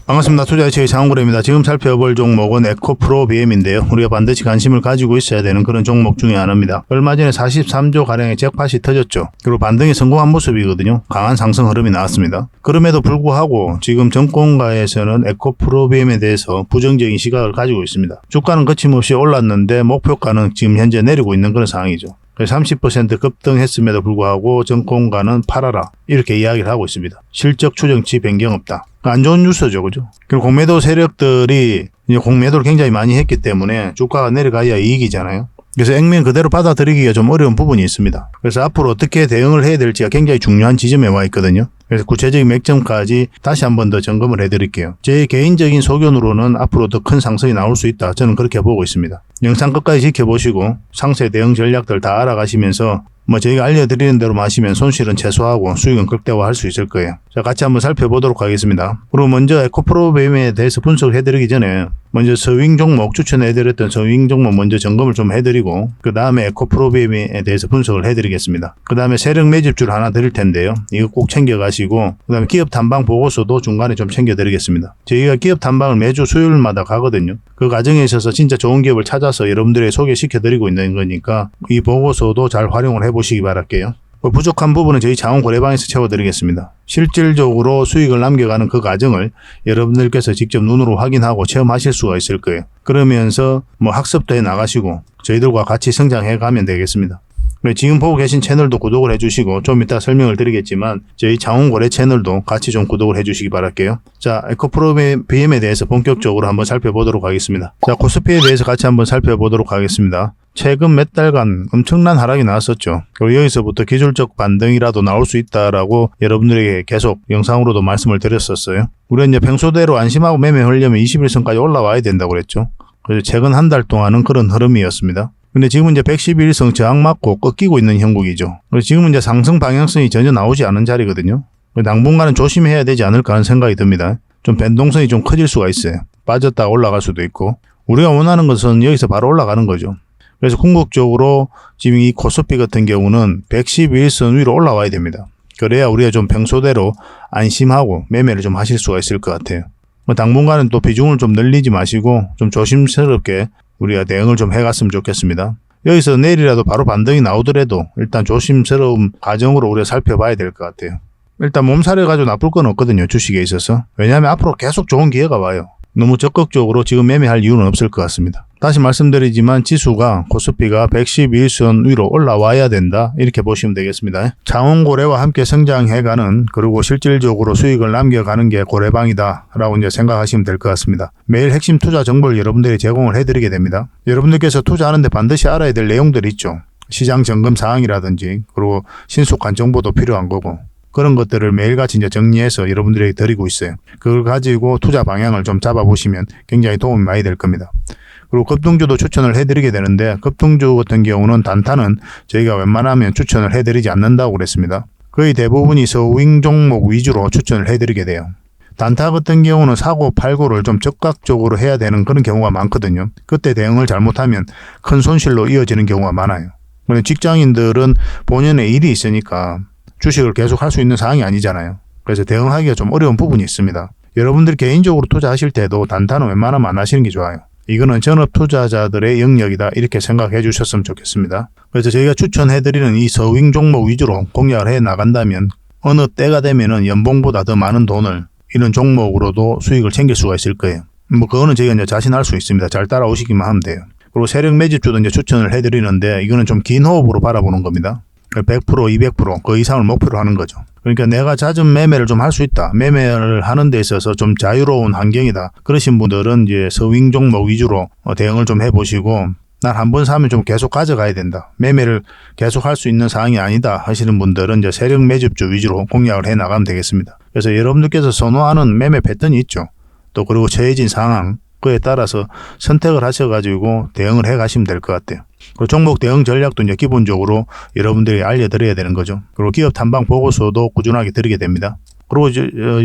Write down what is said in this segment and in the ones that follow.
반갑습니다. 투자의체의 장원구래입니다. 지금 살펴볼 종목은 에코프로 BM인데요. 우리가 반드시 관심을 가지고 있어야 되는 그런 종목 중에 하나입니다. 얼마 전에 43조 가량의 잭팟이 터졌죠. 그리고 반등에 성공한 모습이거든요. 강한 상승 흐름이 나왔습니다. 그럼에도 불구하고 지금 정권가에서는 에코프로 BM에 대해서 부정적인 시각을 가지고 있습니다. 주가는 거침없이 올랐는데 목표가는 지금 현재 내리고 있는 그런 상황이죠. 30% 급등했음에도 불구하고 정권가는 팔아라 이렇게 이야기를 하고 있습니다. 실적 추정치 변경 없다. 안 좋은 뉴스죠, 그죠? 그리고 공매도 세력들이 이제 공매도를 굉장히 많이 했기 때문에 주가가 내려가야 이익이잖아요. 그래서 액면 그대로 받아들이기가 좀 어려운 부분이 있습니다. 그래서 앞으로 어떻게 대응을 해야 될지가 굉장히 중요한 지점에 와 있거든요. 그래서 구체적인 맥점까지 다시 한번 더 점검을 해드릴게요. 제 개인적인 소견으로는 앞으로 더 큰 상승이 나올 수 있다. 저는 그렇게 보고 있습니다. 영상 끝까지 지켜보시고 상세 대응 전략들 다 알아가시면서 저희가 알려드리는 대로 마시면 손실은 최소화하고 수익은 극대화할 수 있을 거예요. 자, 같이 한번 살펴보도록 하겠습니다. 그리고 먼저 에코프로 BM에 대해서 분석을 해드리기 전에 먼저 서윙 종목 추천해드렸던 서윙 종목 먼저 점검을 좀 해드리고 그 다음에 에코프로 BM에 대해서 분석을 해드리겠습니다. 그 다음에 세력 매집줄 하나 드릴 텐데요. 이거 꼭 챙겨가시고 그 다음에 기업 탐방 보고서도 중간에 좀 챙겨드리겠습니다. 저희가 기업 탐방을 매주 수요일마다 가거든요. 그 과정에 있어서 진짜 좋은 기업을 찾아서 여러분들에게 소개시켜드리고 있는 거니까 이 보고서도 잘 활용을 해보시기 바랄게요. 부족한 부분은 저희 자원고래방에서 채워드리겠습니다. 실질적으로 수익을 남겨가는 그 과정을 여러분들께서 직접 눈으로 확인하고 체험하실 수가 있을 거예요. 그러면서 학습도 해 나가시고 저희들과 같이 성장해 가면 되겠습니다. 지금 보고 계신 채널도 구독을 해주시고 좀 이따 설명을 드리겠지만 저희 자원고래 채널도 같이 좀 구독을 해주시기 바랄게요. 자, 에코프로 BM에 대해서 본격적으로 한번 살펴보도록 하겠습니다. 자, 코스피에 대해서 같이 한번 살펴보도록 하겠습니다. 최근 몇 달간 엄청난 하락이 나왔었죠. 그리고 여기서부터 기술적 반등이라도 나올 수 있다라고 여러분들에게 계속 영상으로도 말씀을 드렸었어요. 우리가 이제 평소대로 안심하고 매매하려면 21선까지 올라와야 된다고 그랬죠. 그래서 최근 한 달 동안은 그런 흐름이었습니다. 근데 지금은 이제 111선 저항 맞고 꺾이고 있는 형국이죠. 그래서 지금은 이제 상승 방향성이 전혀 나오지 않은 자리거든요. 당분간은 조심해야 되지 않을까 하는 생각이 듭니다. 좀 변동성이 좀 커질 수가 있어요. 빠졌다가 올라갈 수도 있고. 우리가 원하는 것은 여기서 바로 올라가는 거죠. 그래서 궁극적으로 지금 이 코스피 같은 경우는 111선 위로 올라와야 됩니다. 그래야 우리가 좀 평소대로 안심하고 매매를 좀 하실 수가 있을 것 같아요. 당분간은 또 비중을 좀 늘리지 마시고 좀 조심스럽게 우리가 대응을 좀 해갔으면 좋겠습니다. 여기서 내일이라도 바로 반등이 나오더라도 일단 조심스러운 과정으로 우리가 살펴봐야 될 것 같아요. 일단 몸살해가지고 나쁠 건 없거든요. 주식에 있어서. 왜냐하면 앞으로 계속 좋은 기회가 와요. 너무 적극적으로 지금 매매할 이유는 없을 것 같습니다. 다시 말씀드리지만 지수가 코스피가 111선 위로 올라와야 된다 이렇게 보시면 되겠습니다. 자원고래와 함께 성장해가는 그리고 실질적으로 수익을 남겨가는 게 고래방이다 라고 이제 생각하시면 될 것 같습니다. 매일 핵심 투자 정보를 여러분들이 제공을 해드리게 됩니다. 여러분들께서 투자하는데 반드시 알아야 될 내용들이 있죠. 시장 점검 사항이라든지 그리고 신속한 정보도 필요한 거고 그런 것들을 매일같이 이제 정리해서 여러분들에게 드리고 있어요. 그걸 가지고 투자 방향을 좀 잡아보시면 굉장히 도움이 많이 될 겁니다. 그리고 급등주도 추천을 해드리게 되는데 급등주 같은 경우는 단타는 저희가 웬만하면 추천을 해드리지 않는다고 그랬습니다. 거의 대부분이 서윙 종목 위주로 추천을 해드리게 돼요. 단타 같은 경우는 사고 팔고를 좀 적극적으로 해야 되는 그런 경우가 많거든요. 그때 대응을 잘못하면 큰 손실로 이어지는 경우가 많아요. 그런데 직장인들은 본연의 일이 있으니까 주식을 계속 할 수 있는 상황이 아니잖아요. 그래서 대응하기가 좀 어려운 부분이 있습니다. 여러분들 개인적으로 투자하실 때도 단타는 웬만하면 안 하시는 게 좋아요. 이거는 전업 투자자들의 영역이다 이렇게 생각해 주셨으면 좋겠습니다. 그래서 저희가 추천해드리는 이 서윙 종목 위주로 공략을 해 나간다면 어느 때가 되면은 연봉보다 더 많은 돈을 이런 종목으로도 수익을 챙길 수가 있을 거예요. 그거는 저희가 이제 자신할 수 있습니다. 잘 따라오시기만 하면 돼요. 그리고 세력 매집주도 이제 추천을 해드리는데 이거는 좀 긴 호흡으로 바라보는 겁니다. 100%, 200%, 그 이상을 목표로 하는 거죠. 그러니까 내가 잦은 매매를 좀 할 수 있다. 매매를 하는 데 있어서 좀 자유로운 환경이다. 그러신 분들은 이제 서윙 종목 위주로 대응을 좀 해보시고 난 한 번 사면 좀 계속 가져가야 된다. 매매를 계속 할 수 있는 상황이 아니다 하시는 분들은 이제 세력 매집주 위주로 공략을 해 나가면 되겠습니다. 그래서 여러분들께서 선호하는 매매 패턴이 있죠. 또 그리고 처해진 상황 그에 따라서 선택을 하셔가지고 대응을 해 가시면 될 것 같아요. 그리고 종목 대응 전략도 이제 기본적으로 여러분들이 알려드려야 되는 거죠. 그리고 기업 탐방 보고서도 꾸준하게 드리게 됩니다. 그리고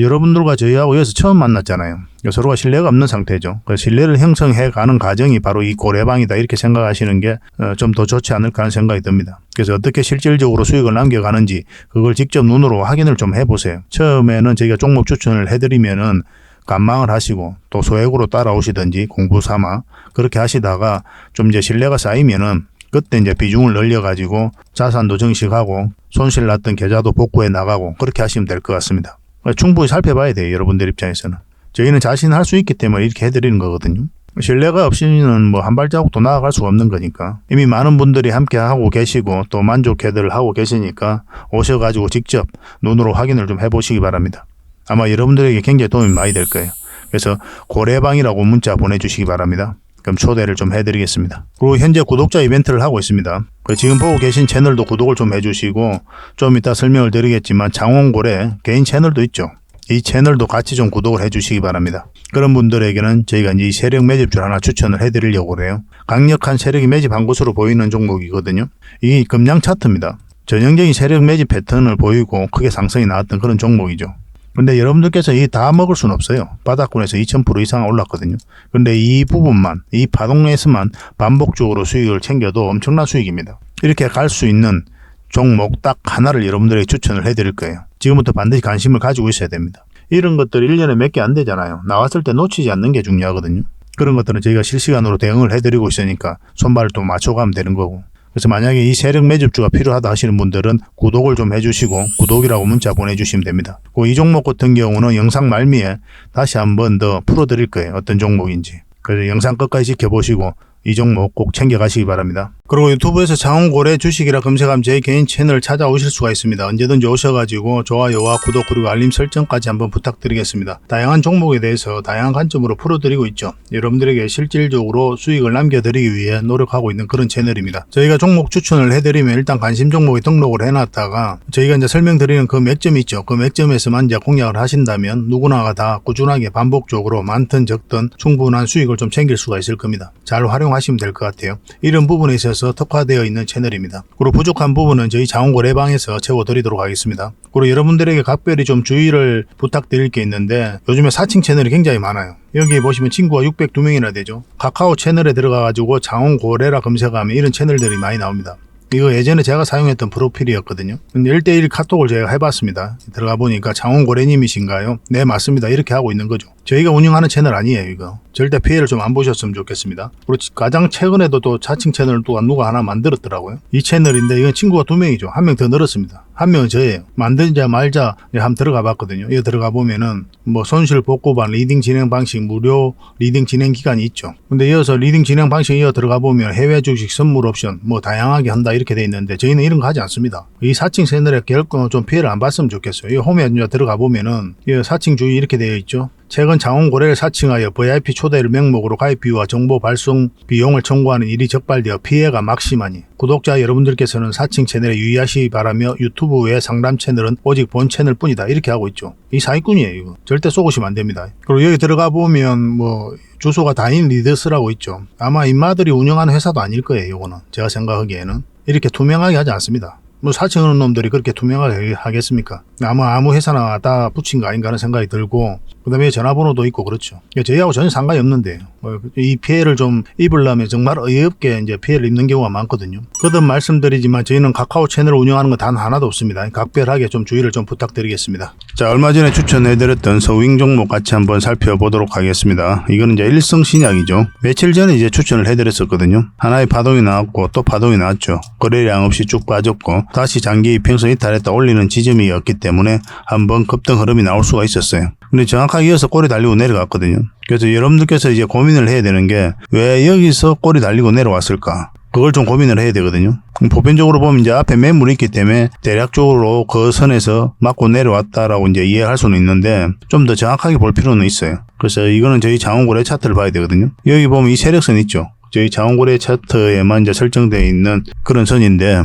여러분들과 저희하고 여기서 처음 만났잖아요. 서로가 신뢰가 없는 상태죠. 그 신뢰를 형성해가는 과정이 바로 이 고래방이다 이렇게 생각하시는 게 좀 더 좋지 않을까 하는 생각이 듭니다. 그래서 어떻게 실질적으로 수익을 남겨가는지 그걸 직접 눈으로 확인을 좀 해보세요. 처음에는 저희가 종목 추천을 해드리면은 관망을 하시고 또 소액으로 따라오시든지 공부 삼아 그렇게 하시다가 좀 이제 신뢰가 쌓이면은 그때 이제 비중을 늘려가지고 자산도 증식하고 손실 났던 계좌도 복구해 나가고 그렇게 하시면 될 것 같습니다. 충분히 살펴봐야 돼요. 여러분들 입장에서는. 저희는 자신할 수 있기 때문에 이렇게 해드리는 거거든요. 신뢰가 없이는 뭐 한 발자국도 나아갈 수가 없는 거니까. 이미 많은 분들이 함께 하고 계시고 또 만족해들 하고 계시니까 오셔가지고 직접 눈으로 확인을 좀 해보시기 바랍니다. 아마 여러분들에게 굉장히 도움이 많이 될 거예요. 그래서 고래방이라고 문자 보내주시기 바랍니다. 그럼 초대를 좀 해드리겠습니다. 그리고 현재 구독자 이벤트를 하고 있습니다. 지금 보고 계신 채널도 구독을 좀 해주시고 좀 이따 설명을 드리겠지만 장원고래 개인 채널도 있죠. 이 채널도 같이 좀 구독을 해주시기 바랍니다. 그런 분들에게는 저희가 이제 이 세력 매집줄 하나 추천을 해드리려고 그래요. 강력한 세력이 매집한 것으로 보이는 종목이거든요. 이게 금량 차트입니다. 전형적인 세력 매집 패턴을 보이고 크게 상승이 나왔던 그런 종목이죠. 근데 여러분들께서 이 다 먹을 수는 없어요. 바닥권에서 2000% 이상 올랐거든요. 근데 이 부분만, 이 파동에서만 반복적으로 수익을 챙겨도 엄청난 수익입니다. 이렇게 갈 수 있는 종목 딱 하나를 여러분들에게 추천을 해드릴 거예요. 지금부터 반드시 관심을 가지고 있어야 됩니다. 이런 것들 1년에 몇 개 안 되잖아요. 나왔을 때 놓치지 않는 게 중요하거든요. 그런 것들은 저희가 실시간으로 대응을 해드리고 있으니까 손발을 또 맞춰가면 되는 거고. 그래서 만약에 이 세력 매집주가 필요하다 하시는 분들은 구독을 좀 해주시고 구독이라고 문자 보내주시면 됩니다. 이 종목 같은 경우는 영상 말미에 다시 한번 더 풀어드릴 거예요. 어떤 종목인지. 그래서 영상 끝까지 지켜보시고 이 종목 꼭 챙겨가시기 바랍니다. 그리고 유튜브에서 장원고래 주식이라 검색하면 제 개인 채널 찾아오실 수가 있습니다. 언제든지 오셔가지고 좋아요와 구독 그리고 알림 설정까지 한번 부탁드리겠습니다. 다양한 종목에 대해서 다양한 관점으로 풀어드리고 있죠. 여러분들에게 실질적으로 수익을 남겨드리기 위해 노력하고 있는 그런 채널입니다. 저희가 종목 추천을 해드리면 일단 관심 종목에 등록을 해놨다가 저희가 이제 설명드리는 그 맥점이 있죠. 그 맥점에서만 이제 공략을 하신다면 누구나가 다 꾸준하게 반복적으로 많든 적든 충분한 수익을 좀 챙길 수가 있을 겁니다. 잘 활용하시면 될 것 같아요. 이런 부분에 있어서 특화되어 있는 채널입니다. 그리고 부족한 부분은 저희 장원고래방에서 채워드리도록 하겠습니다. 그리고 여러분들에게 각별히 좀 주의를 부탁드릴 게 있는데 요즘에 사칭 채널이 굉장히 많아요. 여기 보시면 친구가 602명이나 되죠. 카카오 채널에 들어가가지고 장원고래라 검색하면 이런 채널들이 많이 나옵니다. 이거 예전에 제가 사용했던 프로필이었거든요. 근데 1대1 카톡을 제가 해봤습니다. 들어가 보니까 장원고래님이신가요? 네, 맞습니다. 이렇게 하고 있는 거죠. 저희가 운영하는 채널 아니에요, 이거. 절대 피해를 좀 안 보셨으면 좋겠습니다. 그리고 가장 최근에도 또 자칭 채널을 또 누가 하나 만들었더라고요. 이 채널인데 이건 친구가 2명이죠. 1명 더 늘었습니다. 1명은 저예요. 만들자 말자 한번 들어가 봤거든요. 이거 들어가 보면은 뭐 손실 복구반 리딩 진행 방식 무료 리딩 진행 기간이 있죠. 근데 이어서 리딩 진행 방식 이어 들어가 보면 해외 주식 선물 옵션 뭐 다양하게 한다 이렇게 돼 있는데 저희는 이런 거 하지 않습니다. 이 사칭 채널에 결코 좀 피해를 안 봤으면 좋겠어요. 이 홈에 들어가 보면은 이 사칭 주의 이렇게 되어 있죠. 최근 장원고래를 사칭하여 VIP 초대를 명목으로 가입비와 정보 발송 비용을 청구하는 일이 적발되어 피해가 막심하니 구독자 여러분들께서는 사칭 채널에 유의하시기 바라며 유튜브 외 상담 채널은 오직 본 채널 뿐이다 이렇게 하고 있죠. 이 사기꾼이에요. 이거 절대 쏘고시면 안 됩니다. 그리고 여기 들어가 보면 뭐 주소가 다인 리더스라고 있죠. 아마 인마들이 운영하는 회사도 아닐 거예요. 이거는 제가 생각하기에는 이렇게 투명하게 하지 않습니다. 뭐 사칭하는 놈들이 그렇게 투명하게 하겠습니까? 아무 회사나 다 붙인 거 아닌가 하는 생각이 들고 그 다음에 전화번호도 있고 그렇죠. 저희하고 전혀 상관이 없는데 이 피해를 좀 입으려면 정말 어이없게 이제 피해를 입는 경우가 많거든요. 거듭 말씀드리지만 저희는 카카오 채널을 운영하는 거 단 하나도 없습니다. 각별하게 좀 주의를 좀 부탁드리겠습니다. 자, 얼마 전에 추천해드렸던 서윙 종목 같이 한번 살펴보도록 하겠습니다. 이거는 이제 일성신약이죠. 며칠 전에 이제 추천을 해드렸었거든요. 하나의 파동이 나왔고 또 파동이 나왔죠. 거래량 없이 쭉 빠졌고 다시 장기 이평선 이탈했다 올리는 지점이었기 때문에 한번 급등 흐름이 나올 수가 있었어요. 근데 정확하게 이어서 꼬리 달리고 내려갔거든요. 그래서 여러분들께서 이제 고민을 해야 되는 게 왜 여기서 꼬리 달리고 내려왔을까? 그걸 좀 고민을 해야 되거든요. 보편적으로 보면 이제 앞에 매물이 있기 때문에 대략적으로 그 선에서 맞고 내려왔다라고 이제 이해할 수는 있는데 좀 더 정확하게 볼 필요는 있어요. 그래서 이거는 저희 장원고래 차트를 봐야 되거든요. 여기 보면 이 세력선 있죠. 저희 장원고래 차트에만 이제 설정되어 있는 그런 선인데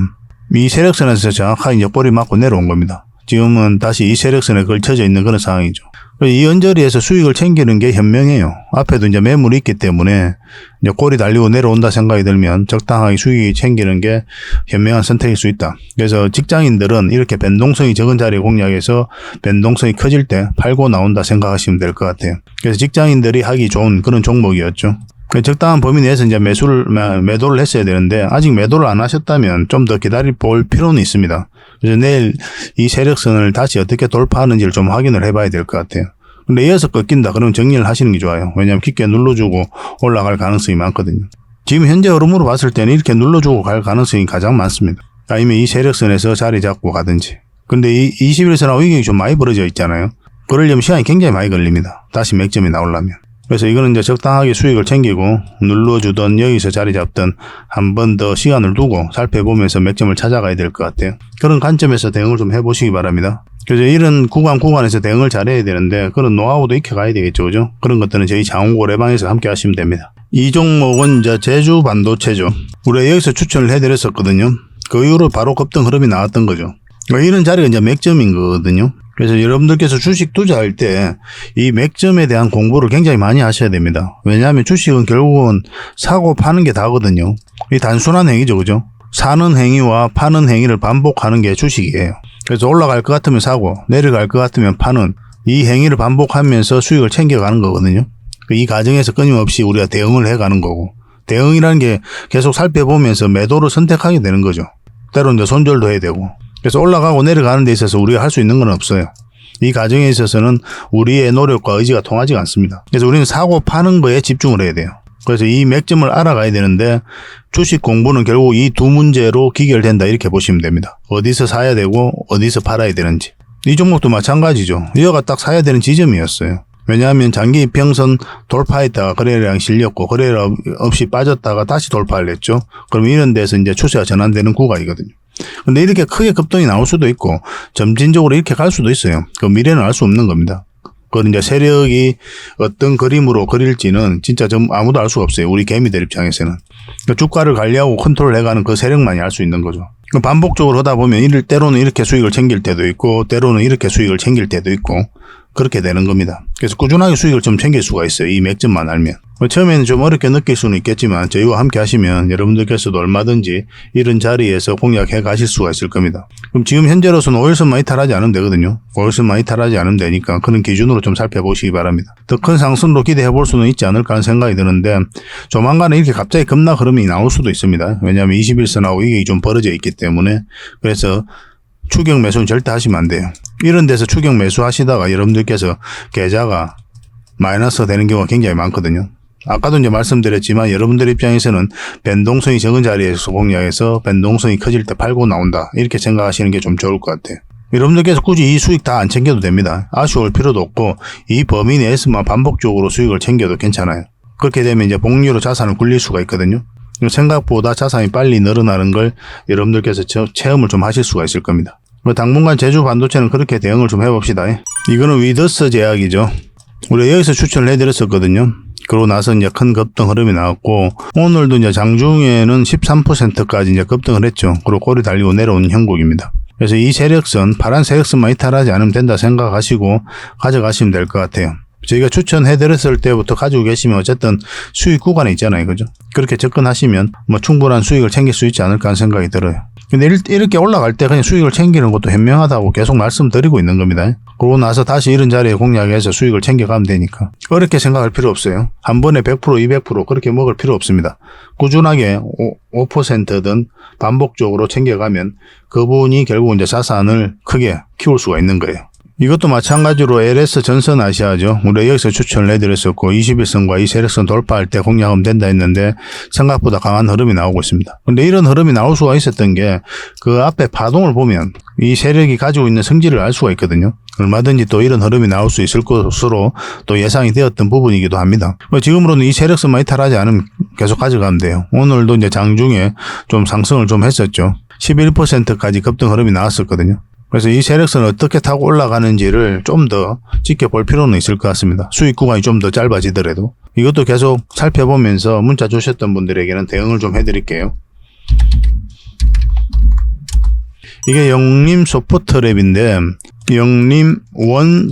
이 세력선에서 정확하게 이제 꼬리 맞고 내려온 겁니다. 지금은 다시 이 세력선에 걸쳐져 있는 그런 상황이죠. 이 언저리에서 수익을 챙기는 게 현명해요. 앞에도 이제 매물이 있기 때문에 이제 꼬리 달리고 내려온다 생각이 들면 적당하게 수익이 챙기는 게 현명한 선택일 수 있다. 그래서 직장인들은 이렇게 변동성이 적은 자리 공략해서 변동성이 커질 때 팔고 나온다 생각하시면 될 것 같아요. 그래서 직장인들이 하기 좋은 그런 종목이었죠. 적당한 범위 내에서 이제 매도를 했어야 되는데 아직 매도를 안 하셨다면 좀 더 기다려 볼 필요는 있습니다. 그래서 내일 이 세력선을 다시 어떻게 돌파하는지를 좀 확인을 해봐야 될 것 같아요. 근데 이어서 꺾인다 그러면 정리를 하시는 게 좋아요. 왜냐하면 깊게 눌러주고 올라갈 가능성이 많거든요. 지금 현재 흐름으로 봤을 때는 이렇게 눌러주고 갈 가능성이 가장 많습니다. 아니면 이 세력선에서 자리 잡고 가든지. 근데 이 21선하고 이게 좀 많이 벌어져 있잖아요. 그러려면 시간이 굉장히 많이 걸립니다. 다시 맥점이 나오려면. 그래서 이거는 이제 적당하게 수익을 챙기고 눌러주던 여기서 자리 잡던 한 번 더 시간을 두고 살펴보면서 맥점을 찾아가야 될 것 같아요. 그런 관점에서 대응을 좀 해보시기 바랍니다. 그래서 이런 구간에서 대응을 잘해야 되는데 그런 노하우도 익혀가야 되겠죠. 그죠? 그런 것들은 저희 장우고 레방에서 함께 하시면 됩니다. 이 종목은 이제 제주 반도체죠. 우리가 여기서 추천을 해드렸었거든요. 그 이후로 바로 급등 흐름이 나왔던 거죠. 이런 자리가 이제 맥점인 거거든요. 그래서 여러분들께서 주식 투자할 때 이 맥점에 대한 공부를 굉장히 많이 하셔야 됩니다. 왜냐하면 주식은 결국은 사고 파는 게 다거든요. 이 단순한 행위죠. 그죠? 사는 행위와 파는 행위를 반복하는 게 주식이에요. 그래서 올라갈 것 같으면 사고 내려갈 것 같으면 파는 이 행위를 반복하면서 수익을 챙겨가는 거거든요. 이 과정에서 끊임없이 우리가 대응을 해가는 거고 대응이라는 게 계속 살펴보면서 매도를 선택하게 되는 거죠. 때로는 이제 손절도 해야 되고 그래서 올라가고 내려가는 데 있어서 우리가 할 수 있는 건 없어요. 이 과정에 있어서는 우리의 노력과 의지가 통하지가 않습니다. 그래서 우리는 사고 파는 거에 집중을 해야 돼요. 그래서 이 맥점을 알아가야 되는데 주식 공부는 결국 이 두 문제로 기결된다 이렇게 보시면 됩니다. 어디서 사야 되고 어디서 팔아야 되는지. 이 종목도 마찬가지죠. 여기가 딱 사야 되는 지점이었어요. 왜냐하면 장기 이평선 돌파했다가 거래량 실렸고 거래량 없이 빠졌다가 다시 돌파를 했죠. 그럼 이런 데서 이제 추세가 전환되는 구간이거든요. 근데 이렇게 크게 급등이 나올 수도 있고 점진적으로 이렇게 갈 수도 있어요. 그 미래는 알 수 없는 겁니다. 그건 이제 세력이 어떤 그림으로 그릴지는 진짜 아무도 알 수가 없어요. 우리 개미들 입장에서는. 그러니까 주가를 관리하고 컨트롤해가는 그 세력만이 알 수 있는 거죠. 반복적으로 하다 보면 때로는 이렇게 수익을 챙길 때도 있고 때로는 이렇게 수익을 챙길 때도 있고 그렇게 되는 겁니다. 그래서 꾸준하게 수익을 좀 챙길 수가 있어요. 이 맥점만 알면. 처음에는 좀 어렵게 느낄 수는 있겠지만 저희와 함께 하시면 여러분들께서도 얼마든지 이런 자리에서 공략해 가실 수가 있을 겁니다. 그럼 지금 현재로서는 5일선만 이탈하지 않으면 되거든요. 5일선만 이탈하지 않으면 되니까 그런 기준으로 좀 살펴보시기 바랍니다. 더 큰 상승도 기대해 볼 수는 있지 않을까 하는 생각이 드는데 조만간에 이렇게 갑자기 급락 흐름이 나올 수도 있습니다. 왜냐하면 21선하고 이게 좀 벌어져 있기 때문에. 그래서 추격 매수는 절대 하시면 안 돼요. 이런 데서 추격 매수 하시다가 여러분들께서 계좌가 마이너스가 되는 경우가 굉장히 많거든요. 아까도 이제 말씀드렸지만 여러분들 입장에서는 변동성이 적은 자리에서 공략해서 변동성이 커질 때 팔고 나온다. 이렇게 생각하시는 게 좀 좋을 것 같아요. 여러분들께서 굳이 이 수익 다 안 챙겨도 됩니다. 아쉬울 필요도 없고 이 범위 내에서만 반복적으로 수익을 챙겨도 괜찮아요. 그렇게 되면 이제 복리로 자산을 굴릴 수가 있거든요. 생각보다 자산이 빨리 늘어나는 걸 여러분들께서 체험을 좀 하실 수가 있을 겁니다. 당분간 제주 반도체는 그렇게 대응을 좀 해봅시다. 이거는 위더스 제약이죠. 우리가 여기서 추천을 해드렸었거든요. 그러고 나서 이제 큰 급등 흐름이 나왔고 오늘도 이제 장중에는 13%까지 이제 급등을 했죠. 그리고 꼬리 달리고 내려오는 형국입니다. 그래서 이 세력선, 파란 세력선만 이탈하지 않으면 된다 생각하시고 가져가시면 될 것 같아요. 저희가 추천해드렸을 때부터 가지고 계시면 어쨌든 수익 구간에 있잖아요. 그죠? 그렇게 접근하시면 충분한 수익을 챙길 수 있지 않을까 하는 생각이 들어요. 근데 이렇게 올라갈 때 그냥 수익을 챙기는 것도 현명하다고 계속 말씀드리고 있는 겁니다. 그러고 나서 다시 이런 자리에 공략해서 수익을 챙겨가면 되니까 어렵게 생각할 필요 없어요. 한 번에 100%, 200% 그렇게 먹을 필요 없습니다. 꾸준하게 5%든 반복적으로 챙겨가면 그분이 결국 이제 자산을 크게 키울 수가 있는 거예요. 이것도 마찬가지로 LS 전선 아시아죠. 우리가 여기서 추천을 해드렸었고 21선과 이 세력선 돌파할 때 공략하면 된다 했는데 생각보다 강한 흐름이 나오고 있습니다. 근데 이런 흐름이 나올 수가 있었던 게 그 앞에 파동을 보면 이 세력이 가지고 있는 성질을 알 수가 있거든요. 얼마든지 또 이런 흐름이 나올 수 있을 것으로 또 예상이 되었던 부분이기도 합니다. 지금으로는 이 세력선만 이탈하지 않으면 계속 가져가면 돼요. 오늘도 이제 장중에 좀 상승을 좀 했었죠. 11%까지 급등 흐름이 나왔었거든요. 그래서 이 세력선을 어떻게 타고 올라가는지를 좀 더 지켜볼 필요는 있을 것 같습니다. 수익 구간이 좀 더 짧아지더라도. 이것도 계속 살펴보면서 문자 주셨던 분들에게는 대응을 좀 해드릴게요. 이게 영림 소프트랩인데 영림 원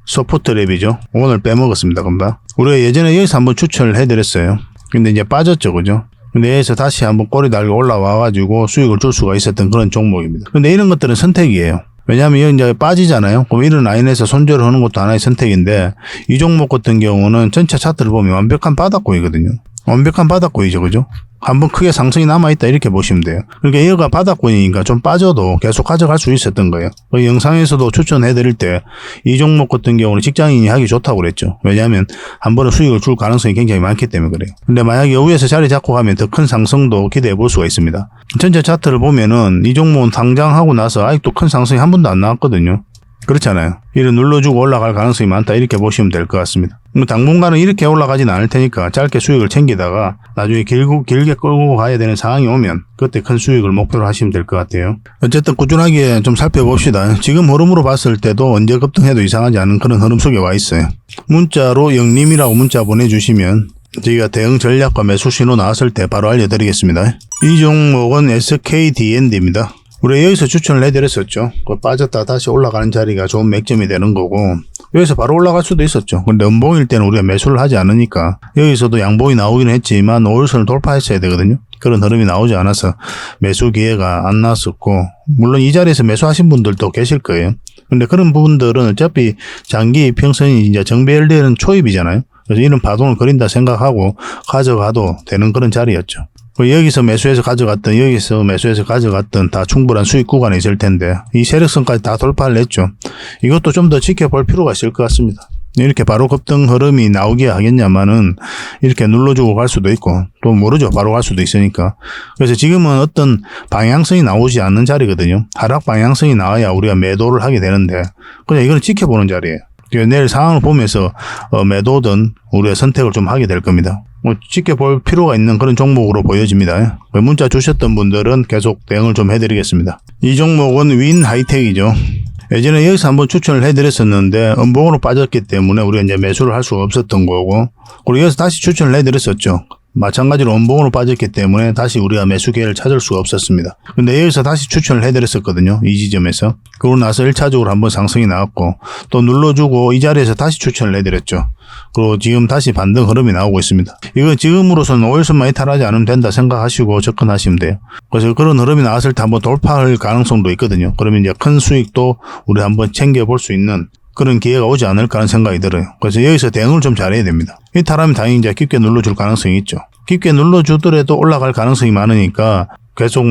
소프트랩이죠. 오늘 빼먹었습니다. 금방. 우리가 예전에 여기서 한번 추천을 해드렸어요. 근데 이제 빠졌죠. 그죠? 근데 여기서 다시 한번 꼬리 달고 올라와가지고 수익을 줄 수가 있었던 그런 종목입니다. 근데 이런 것들은 선택이에요. 왜냐하면 여기 이제 빠지잖아요. 그럼 이런 라인에서 손절을 하는 것도 하나의 선택인데 이 종목 같은 경우는 전체 차트를 보면 완벽한 바닥권이거든요. 완벽한 바닥권이죠. 그죠? 한번 크게 상승이 남아있다 이렇게 보시면 돼요. 그러니까 얘가 바닥권이니까 좀 빠져도 계속 가져갈 수 있었던 거예요. 그 영상에서도 추천해드릴 때 이 종목 같은 경우는 직장인이 하기 좋다고 그랬죠. 왜냐하면 한 번에 수익을 줄 가능성이 굉장히 많기 때문에 그래요. 근데 만약에 위에서 자리 잡고 가면 더 큰 상승도 기대해 볼 수가 있습니다. 전체 차트를 보면은 이 종목은 당장하고 나서 아직도 큰 상승이 한 번도 안 나왔거든요. 그렇잖아요. 이를 눌러주고 올라갈 가능성이 많다 이렇게 보시면 될 것 같습니다. 당분간은 이렇게 올라가진 않을 테니까 짧게 수익을 챙기다가 나중에 길게 끌고 가야 되는 상황이 오면 그때 큰 수익을 목표로 하시면 될 것 같아요. 어쨌든 꾸준하게 좀 살펴봅시다. 지금 흐름으로 봤을 때도 언제 급등해도 이상하지 않은 그런 흐름 속에 와 있어요. 문자로 영림이라고 문자 보내주시면 저희가 대응 전략과 매수 신호 나왔을 때 바로 알려드리겠습니다. 이 종목은 SKD&D입니다. 우리 여기서 추천을 해드렸었죠. 빠졌다 다시 올라가는 자리가 좋은 맥점이 되는 거고 여기서 바로 올라갈 수도 있었죠. 근데 음봉일 때는 우리가 매수를 하지 않으니까 여기서도 양봉이 나오긴 했지만 5일선을 돌파했어야 되거든요. 그런 흐름이 나오지 않아서 매수 기회가 안 나왔었고 물론 이 자리에서 매수하신 분들도 계실 거예요. 근데 그런 부분들은 어차피 장기 평선이 이제 정배열되는 초입이잖아요. 그래서 이런 파동을 그린다 생각하고 가져가도 되는 그런 자리였죠. 여기서 매수해서 가져갔던 여기서 매수해서 가져갔던 다 충분한 수익 구간에 있을 텐데 이 세력선까지 다 돌파를 했죠. 이것도 좀 더 지켜볼 필요가 있을 것 같습니다. 이렇게 바로 급등 흐름이 나오게 하겠냐마는 이렇게 눌러주고 갈 수도 있고 또 모르죠. 바로 갈 수도 있으니까. 그래서 지금은 어떤 방향성이 나오지 않는 자리거든요. 하락 방향성이 나와야 우리가 매도를 하게 되는데 그냥 이거는 지켜보는 자리예요. 내일 상황을 보면서 매도든 우리가 선택을 좀 하게 될 겁니다. 지켜볼 필요가 있는 그런 종목으로 보여집니다. 문자 주셨던 분들은 계속 대응을 좀 해드리겠습니다. 이 종목은 윈 하이텍이죠. 예전에 여기서 한번 추천을 해드렸었는데 음봉으로 빠졌기 때문에 우리가 이제 매수를 할 수가 없었던 거고 그리고 여기서 다시 추천을 해드렸었죠. 마찬가지로 음봉으로 빠졌기 때문에 다시 우리가 매수 기회를 찾을 수가 없었습니다. 근데 여기서 다시 추천을 해드렸었거든요. 이 지점에서. 그러고 나서 1차적으로 한번 상승이 나왔고 또 눌러주고 이 자리에서 다시 추천을 해드렸죠. 그리고 지금 다시 반등 흐름이 나오고 있습니다. 이건 지금으로서는 5일선만 이탈하지 않으면 된다 생각하시고 접근하시면 돼요. 그래서 그런 흐름이 나왔을 때 한번 돌파할 가능성도 있거든요. 그러면 이제 큰 수익도 우리 한번 챙겨볼 수 있는 그런 기회가 오지 않을까 하는 생각이 들어요. 그래서 여기서 대응을 좀 잘해야 됩니다. 이탈하면 당연히 이제 깊게 눌러줄 가능성이 있죠. 깊게 눌러주더라도 올라갈 가능성이 많으니까 계속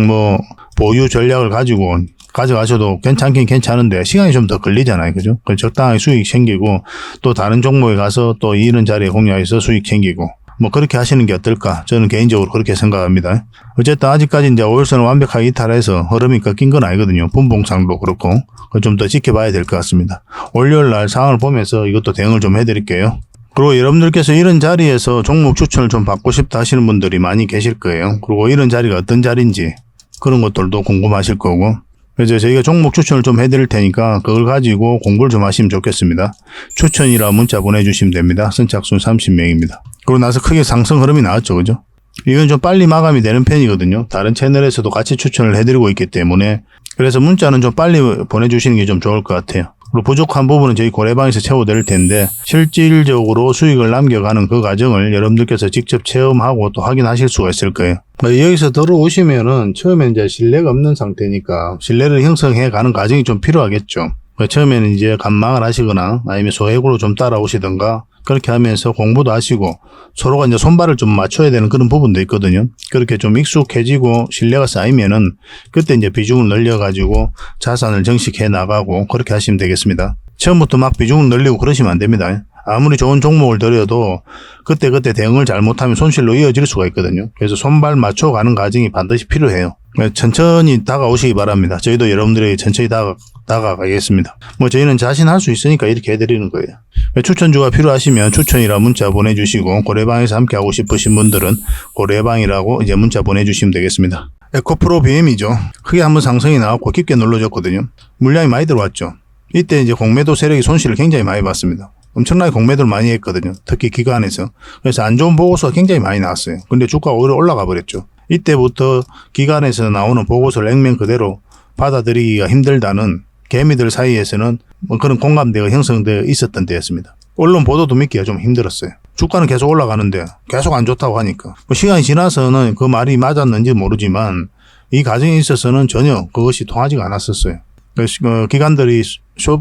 보유 전략을 가지고 가져가셔도 괜찮긴 괜찮은데 시간이 좀 더 걸리잖아요. 그죠? 적당하게 수익 챙기고 또 다른 종목에 가서 또 이런 자리에 공략해서 수익 챙기고 그렇게 하시는 게 어떨까? 저는 개인적으로 그렇게 생각합니다. 어쨌든 아직까지 이제 5일선을 완벽하게 이탈해서 흐름이 꺾인 건 아니거든요. 분봉상도 그렇고. 좀 더 지켜봐야 될 것 같습니다. 월요일 날 상황을 보면서 이것도 대응을 좀 해드릴게요. 그리고 여러분들께서 이런 자리에서 종목 추천을 좀 받고 싶다 하시는 분들이 많이 계실 거예요. 그리고 이런 자리가 어떤 자리인지 그런 것들도 궁금하실 거고. 그래서 저희가 종목 추천을 좀 해드릴 테니까 그걸 가지고 공부를 좀 하시면 좋겠습니다. 추천이라 문자 보내주시면 됩니다. 선착순 30명입니다. 그러고 나서 크게 상승 흐름이 나왔죠. 그죠? 이건 좀 빨리 마감이 되는 편이거든요. 다른 채널에서도 같이 추천을 해드리고 있기 때문에 그래서 문자는 좀 빨리 보내주시는 게 좀 좋을 것 같아요. 그리고 부족한 부분은 저희 고래방에서 채워드릴 텐데 실질적으로 수익을 남겨가는 그 과정을 여러분들께서 직접 체험하고 또 확인하실 수가 있을 거예요. 여기서 들어오시면은 처음에 이제 신뢰가 없는 상태니까 신뢰를 형성해 가는 과정이 좀 필요하겠죠. 처음에는 이제 관망을 하시거나 아니면 소액으로 좀 따라오시던가 그렇게 하면서 공부도 하시고 서로가 이제 손발을 좀 맞춰야 되는 그런 부분도 있거든요. 그렇게 좀 익숙해지고 신뢰가 쌓이면은 그때 이제 비중을 늘려가지고 자산을 정식해 나가고 그렇게 하시면 되겠습니다. 처음부터 막 비중을 늘리고 그러시면 안 됩니다. 아무리 좋은 종목을 들여도 그때그때 대응을 잘못하면 손실로 이어질 수가 있거든요. 그래서 손발 맞춰가는 과정이 반드시 필요해요. 천천히 다가오시기 바랍니다. 저희도 여러분들에게 천천히 다가가겠습니다. 저희는 자신할 수 있으니까 이렇게 해드리는 거예요. 추천주가 필요하시면 추천이라 문자 보내주시고 고래방에서 함께하고 싶으신 분들은 고래방이라고 이제 문자 보내주시면 되겠습니다. 에코프로 BM이죠. 크게 한번 상승이 나왔고 깊게 눌러줬거든요. 물량이 많이 들어왔죠. 이때 이제 공매도 세력이 손실을 굉장히 많이 봤습니다. 엄청나게 공매도를 많이 했거든요. 특히 기관에서. 그래서 안 좋은 보고서가 굉장히 많이 나왔어요. 근데 주가가 오히려 올라가 버렸죠. 이때부터 기관에서 나오는 보고서를 액면 그대로 받아들이기가 힘들다는 개미들 사이에서는 그런 공감대가 형성되어 있었던 때였습니다. 언론 보도도 믿기가 좀 힘들었어요. 주가는 계속 올라가는데 계속 안 좋다고 하니까. 시간이 지나서는 그 말이 맞았는지 모르지만 이 과정에 있어서는 전혀 그것이 통하지가 않았었어요. 기관들이 숏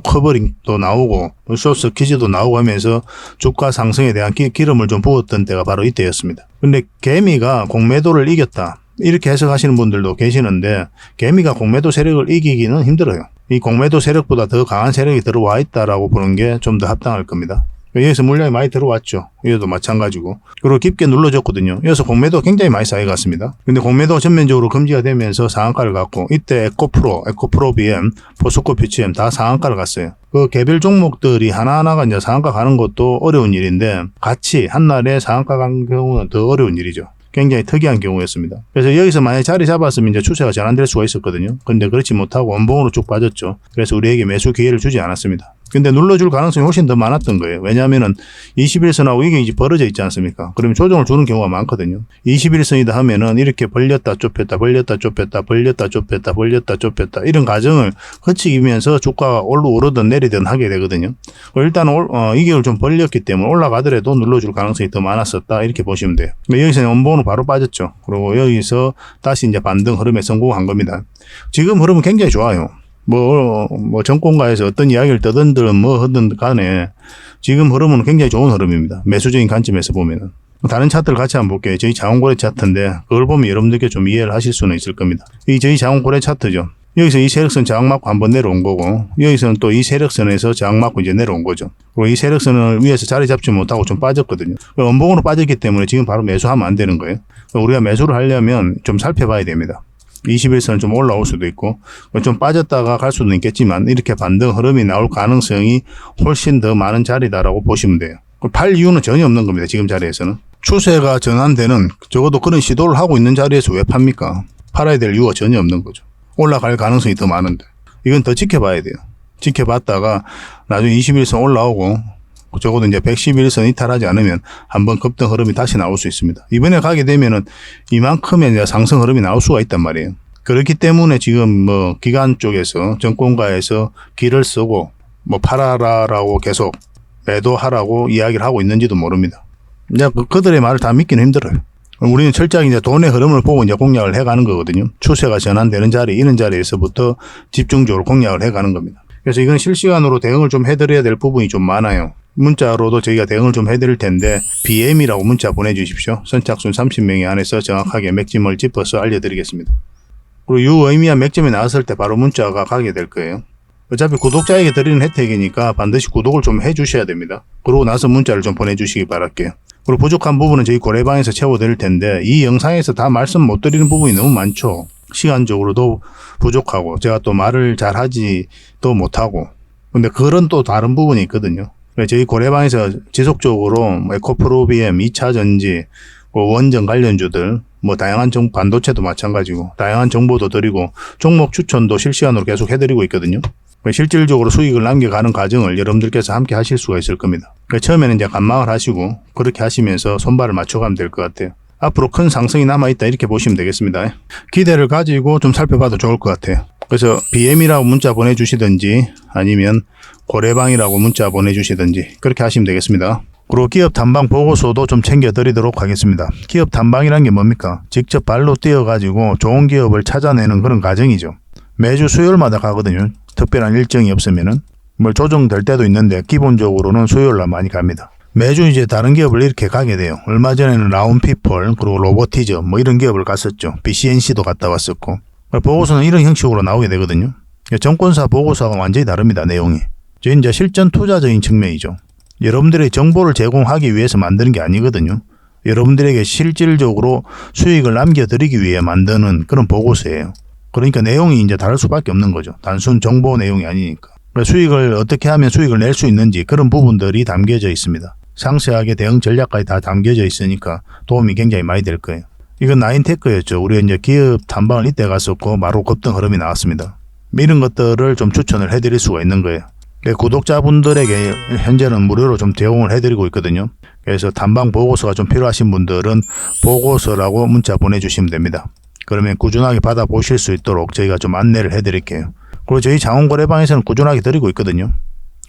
커버링도 나오고 숏 퀴즈도 나오고 하면서 주가 상승에 대한 기름을 좀 부었던 때가 바로 이때였습니다. 근데 개미가 공매도를 이겼다, 이렇게 해석하시는 분들도 계시는데, 개미가 공매도 세력을 이기기는 힘들어요. 이 공매도 세력보다 더 강한 세력이 들어와 있다라고 보는 게 좀 더 합당할 겁니다. 여기서 물량이 많이 들어왔죠. 여기도 마찬가지고. 그리고 깊게 눌러줬거든요. 여기서 공매도 굉장히 많이 쌓여갔습니다. 근데 공매도 전면적으로 금지가 되면서 상한가를 갔고, 이때 에코프로 BM, 포스코 PCM 다 상한가를 갔어요. 그 개별 종목들이 하나하나가 이제 상한가 가는 것도 어려운 일인데, 같이 한날에 상한가 간 경우는 더 어려운 일이죠. 굉장히 특이한 경우였습니다. 그래서 여기서 만약에 자리 잡았으면 이제 추세가 전환될 수가 있었거든요. 근데 그렇지 못하고 원봉으로 쭉 빠졌죠. 그래서 우리에게 매수 기회를 주지 않았습니다. 근데 눌러줄 가능성이 훨씬 더 많았던 거예요. 왜냐하면은 21선하고 이게 이제 벌어져 있지 않습니까? 그러면 조정을 주는 경우가 많거든요. 21선이다 하면은 이렇게 벌렸다 좁혔다 벌렸다 좁혔다 벌렸다 좁혔다 벌렸다 좁혔다 이런 과정을 거치면서 주가가 오르든 내리든 하게 되거든요. 일단 이 기회를 좀 벌렸기 때문에 올라가더라도 눌러줄 가능성이 더 많았었다, 이렇게 보시면 돼요. 여기서 원봉으로 바로 빠졌죠. 그리고 여기서 다시 이제 반등 흐름에 성공한 겁니다. 지금 흐름은 굉장히 좋아요. 정권가에서 어떤 이야기를 떠든들 뭐 하든 간에 지금 흐름은 굉장히 좋은 흐름입니다. 매수적인 관점에서 보면은. 다른 차트를 같이 한번 볼게요. 저희 자원거래 차트인데, 그걸 보면 여러분들께 좀 이해를 하실 수는 있을 겁니다. 이 저희 자원거래 차트죠. 여기서 이 세력선 저항 맞고 한번 내려온 거고, 여기서는 또 이 세력선에서 저항 맞고 이제 내려온 거죠. 그리고 이 세력선을 위에서 자리 잡지 못하고 좀 빠졌거든요. 원봉으로 빠졌기 때문에 지금 바로 매수하면 안 되는 거예요. 우리가 매수를 하려면 좀 살펴봐야 됩니다. 21선은 좀 올라올 수도 있고 좀 빠졌다가 갈 수도 있겠지만, 이렇게 반등 흐름이 나올 가능성이 훨씬 더 많은 자리다라고 보시면 돼요. 팔 이유는 전혀 없는 겁니다. 지금 자리에서는. 추세가 전환되는, 적어도 그런 시도를 하고 있는 자리에서 왜 팝니까? 팔아야 될 이유가 전혀 없는 거죠. 올라갈 가능성이 더 많은데. 이건 더 지켜봐야 돼요. 지켜봤다가 나중에 21선 올라오고 적어도 이제 111선 이탈하지 않으면 한번 급등 흐름이 다시 나올 수 있습니다. 이번에 가게 되면은 이만큼의 이제 상승 흐름이 나올 수가 있단 말이에요. 그렇기 때문에 지금 기관 쪽에서 정권가에서 길을 쓰고 팔아라라고 계속 매도하라고 이야기를 하고 있는지도 모릅니다. 이제 그들의 말을 다 믿기는 힘들어요. 우리는 철저하게 이제 돈의 흐름을 보고 이제 공략을 해가는 거거든요. 추세가 전환되는 자리, 이런 자리에서부터 집중적으로 공략을 해가는 겁니다. 그래서 이건 실시간으로 대응을 좀 해드려야 될 부분이 좀 많아요. 문자로도 저희가 대응을 좀 해드릴 텐데, BM이라고 문자 보내주십시오. 선착순 30명이 안에서 정확하게 맥점을 짚어서 알려드리겠습니다. 그리고 유의미한 맥점이 나왔을 때 바로 문자가 가게 될 거예요. 어차피 구독자에게 드리는 혜택이니까 반드시 구독을 좀 해주셔야 됩니다. 그러고 나서 문자를 좀 보내주시기 바랄게요. 그리고 부족한 부분은 저희 고래방에서 채워드릴 텐데, 이 영상에서 다 말씀 못 드리는 부분이 너무 많죠. 시간적으로도 부족하고 제가 또 말을 잘 하지도 못하고, 근데 그런 또 다른 부분이 있거든요. 저희 고래방에서 지속적으로 에코프로 BM, 2차전지, 원전 관련주들, 다양한 반도체도 마찬가지고 다양한 정보도 드리고 종목 추천도 실시간으로 계속 해드리고 있거든요. 실질적으로 수익을 남겨가는 과정을 여러분들께서 함께 하실 수가 있을 겁니다. 처음에는 이제 관망을 하시고 그렇게 하시면서 손발을 맞춰가면 될 것 같아요. 앞으로 큰 상승이 남아있다, 이렇게 보시면 되겠습니다. 기대를 가지고 좀 살펴봐도 좋을 것 같아요. 그래서 BM이라고 문자 보내주시든지 아니면 고래방이라고 문자 보내주시든지 그렇게 하시면 되겠습니다. 그리고 기업 탐방 보고서도 좀 챙겨드리도록 하겠습니다. 기업 탐방이란 게 뭡니까? 직접 발로 뛰어가지고 좋은 기업을 찾아내는 그런 과정이죠. 매주 수요일마다 가거든요. 특별한 일정이 없으면은 조정될 때도 있는데 기본적으로는 수요일날 많이 갑니다. 매주 이제 다른 기업을 이렇게 가게 돼요. 얼마 전에는 라운피플, 그리고 로보티즈 이런 기업을 갔었죠. BCNC도 갔다 왔었고. 보고서는 이런 형식으로 나오게 되거든요. 정권사 보고서가 완전히 다릅니다. 내용이. 이제 실전 투자적인 측면이죠. 여러분들의 정보를 제공하기 위해서 만드는 게 아니거든요. 여러분들에게 실질적으로 수익을 남겨드리기 위해 만드는 그런 보고서예요. 그러니까 내용이 이제 다를 수밖에 없는 거죠. 단순 정보 내용이 아니니까. 수익을 어떻게 하면 수익을 낼 수 있는지 그런 부분들이 담겨져 있습니다. 상세하게 대응 전략까지 다 담겨져 있으니까 도움이 굉장히 많이 될 거예요. 이건 나인테크였죠. 우리가 이제 기업 탐방을 이때 갔었고 바로 급등 흐름이 나왔습니다. 이런 것들을 좀 추천을 해드릴 수가 있는 거예요. 구독자분들에게 현재는 무료로 좀 제공을 해드리고 있거든요. 그래서 탐방 보고서가 좀 필요하신 분들은 보고서라고 문자 보내주시면 됩니다. 그러면 꾸준하게 받아보실 수 있도록 저희가 좀 안내를 해드릴게요. 그리고 저희 장원거래방에서는 꾸준하게 드리고 있거든요.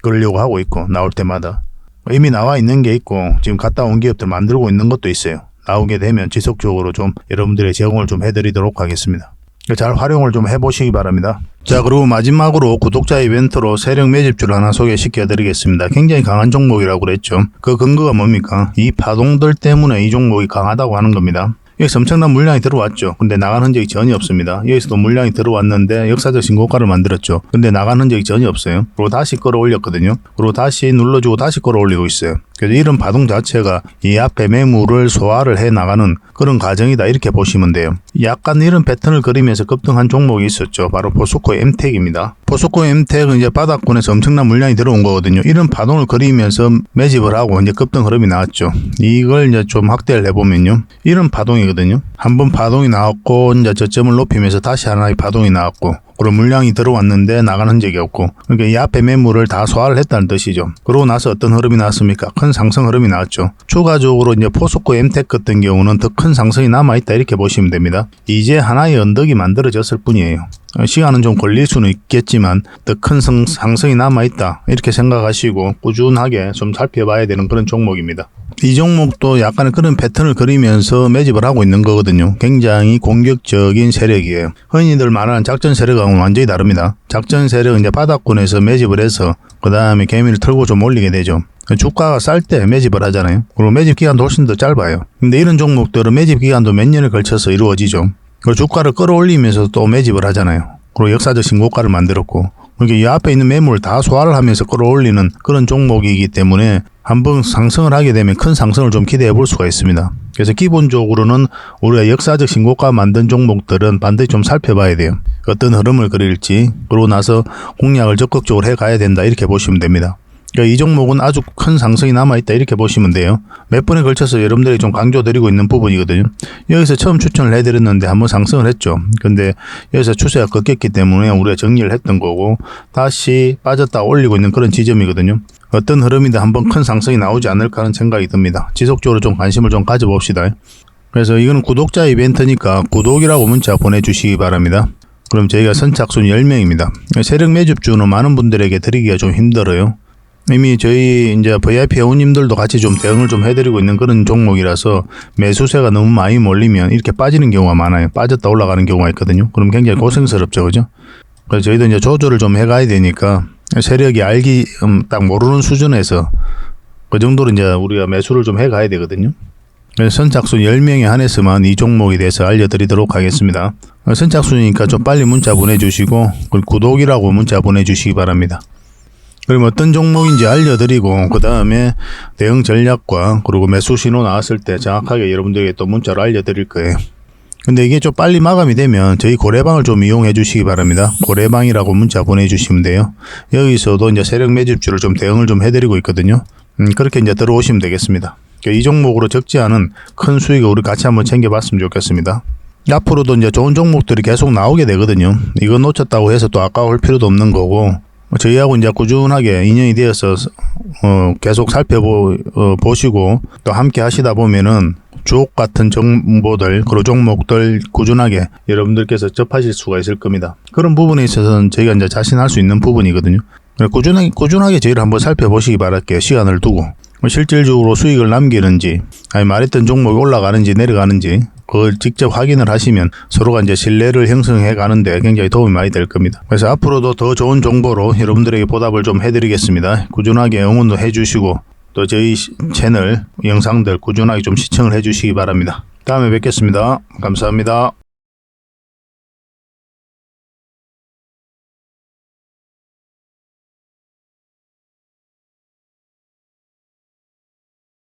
그러려고 하고 있고 나올 때마다. 이미 나와 있는 게 있고 지금 갔다 온 기업들 만들고 있는 것도 있어요. 나오게 되면 지속적으로 좀 여러분들의 제공을 좀 해드리도록 하겠습니다. 잘 활용을 좀 해보시기 바랍니다. 자, 그리고 마지막으로 구독자 이벤트로 세력 매집주를 하나 소개시켜 드리겠습니다. 굉장히 강한 종목이라고 그랬죠. 그 근거가 뭡니까? 이 파동들 때문에 이 종목이 강하다고 하는 겁니다. 여기서 엄청난 물량이 들어왔죠. 근데 나간 흔적이 전혀 없습니다. 여기서도 물량이 들어왔는데 역사적 신고가를 만들었죠. 근데 나간 흔적이 전혀 없어요. 그리고 다시 끌어올렸거든요. 그리고 다시 눌러주고 다시 끌어올리고 있어요. 그래서 이런 파동 자체가 이 앞에 매물을 소화를 해 나가는 그런 과정이다, 이렇게 보시면 돼요. 약간 이런 패턴을 그리면서 급등한 종목이 있었죠. 바로 포스코 엠텍입니다. 포스코 엠텍은 이제 바닥권에서 엄청난 물량이 들어온 거거든요. 이런 파동을 그리면서 매집을 하고 이제 급등 흐름이 나왔죠. 이걸 이제 좀 확대를 해보면요, 이런 파동이거든요. 한번 파동이 나왔고 이제 저점을 높이면서 다시 하나의 파동이 나왔고, 그리고 물량이 들어왔는데 나간 흔적이 없고, 그러니까 이 앞에 매물을 다 소화를 했다는 뜻이죠. 그러고 나서 어떤 흐름이 나왔습니까? 큰 상승 흐름이 나왔죠. 추가적으로 이제 포스코 엠텍 같은 경우는 더 큰 상승이 남아있다, 이렇게 보시면 됩니다. 이제 하나의 언덕이 만들어졌을 뿐이에요. 시간은 좀 걸릴 수는 있겠지만 더 큰 상승이 남아있다, 이렇게 생각하시고 꾸준하게 좀 살펴봐야 되는 그런 종목입니다. 이 종목도 약간의 그런 패턴을 그리면서 매집을 하고 있는 거거든요. 굉장히 공격적인 세력이에요. 흔히들 말하는 작전 세력하고는 완전히 다릅니다. 작전 세력은 이제 바닥권에서 매집을 해서 그 다음에 개미를 털고 좀 올리게 되죠. 주가가 쌀 때 매집을 하잖아요. 그리고 매집 기간도 훨씬 더 짧아요. 근데 이런 종목들은 매집 기간도 몇 년을 걸쳐서 이루어지죠. 그리고 주가를 끌어올리면서 또 매집을 하잖아요. 그리고 역사적 신고가를 만들었고, 그러니까 이 앞에 있는 매물을 다 소화를 하면서 끌어올리는 그런 종목이기 때문에 한번 상승을 하게 되면 큰 상승을 좀 기대해 볼 수가 있습니다. 그래서 기본적으로는 우리가 역사적 신고가 만든 종목들은 반드시 좀 살펴봐야 돼요. 어떤 흐름을 그릴지, 그러고 나서 공략을 적극적으로 해 가야 된다, 이렇게 보시면 됩니다. 그러니까 이 종목은 아주 큰 상승이 남아있다, 이렇게 보시면 돼요. 몇 번에 걸쳐서 여러분들이 좀 강조드리고 있는 부분이거든요. 여기서 처음 추천을 해드렸는데 한번 상승을 했죠. 근데 여기서 추세가 꺾였기 때문에 우리가 정리를 했던 거고, 다시 빠졌다 올리고 있는 그런 지점이거든요. 어떤 흐름이든 한번 큰 상승이 나오지 않을까 하는 생각이 듭니다. 지속적으로 좀 관심을 좀 가져봅시다. 그래서 이거는 구독자 이벤트니까 구독이라고 문자 보내주시기 바랍니다. 그럼 저희가 선착순 10명입니다. 세력 매집주는 많은 분들에게 드리기가 좀 힘들어요. 이미 저희 이제 VIP 회원님들도 같이 좀 대응을 좀 해드리고 있는 그런 종목이라서 매수세가 너무 많이 몰리면 이렇게 빠지는 경우가 많아요. 빠졌다 올라가는 경우가 있거든요. 그럼 굉장히 고생스럽죠, 그죠? 그래서 저희도 이제 조절을 좀 해가야 되니까 세력이 알기 딱 모르는 수준에서 그 정도로 이제 우리가 매수를 좀 해가야 되거든요. 그래서 선착순 10명에 한해서만 이 종목에 대해서 알려드리도록 하겠습니다. 선착순이니까 좀 빨리 문자 보내주시고 구독이라고 문자 보내주시기 바랍니다. 그럼 어떤 종목인지 알려드리고 그 다음에 대응 전략과 그리고 매수 신호 나왔을 때 정확하게 여러분들에게 또 문자로 알려드릴 거예요. 근데 이게 좀 빨리 마감이 되면 저희 고래방을 좀 이용해 주시기 바랍니다. 고래방이라고 문자 보내주시면 돼요. 여기서도 이제 세력 매집주를 좀 대응을 좀 해드리고 있거든요. 그렇게 이제 들어오시면 되겠습니다. 이 종목으로 적지 않은 큰 수익을 우리 같이 한번 챙겨봤으면 좋겠습니다. 앞으로도 이제 좋은 종목들이 계속 나오게 되거든요. 이거 놓쳤다고 해서 또 아까울 필요도 없는 거고, 저희하고 이제 꾸준하게 인연이 되어서 계속 살펴보시고 또 함께 하시다 보면은 주옥 같은 정보들, 그리고 종목들 꾸준하게 여러분들께서 접하실 수가 있을 겁니다. 그런 부분에 있어서는 저희가 이제 자신할 수 있는 부분이거든요. 꾸준하게 저희를 한번 살펴보시기 바랄게요. 시간을 두고 실질적으로 수익을 남기는지, 아니 말했던 종목이 올라가는지 내려가는지 그걸 직접 확인을 하시면 서로가 이제 신뢰를 형성해 가는데 굉장히 도움이 많이 될 겁니다. 그래서 앞으로도 더 좋은 정보로 여러분들에게 보답을 좀 해드리겠습니다. 꾸준하게 응원도 해주시고 또 저희 채널 영상들 꾸준하게 좀 시청을 해주시기 바랍니다. 다음에 뵙겠습니다. 감사합니다.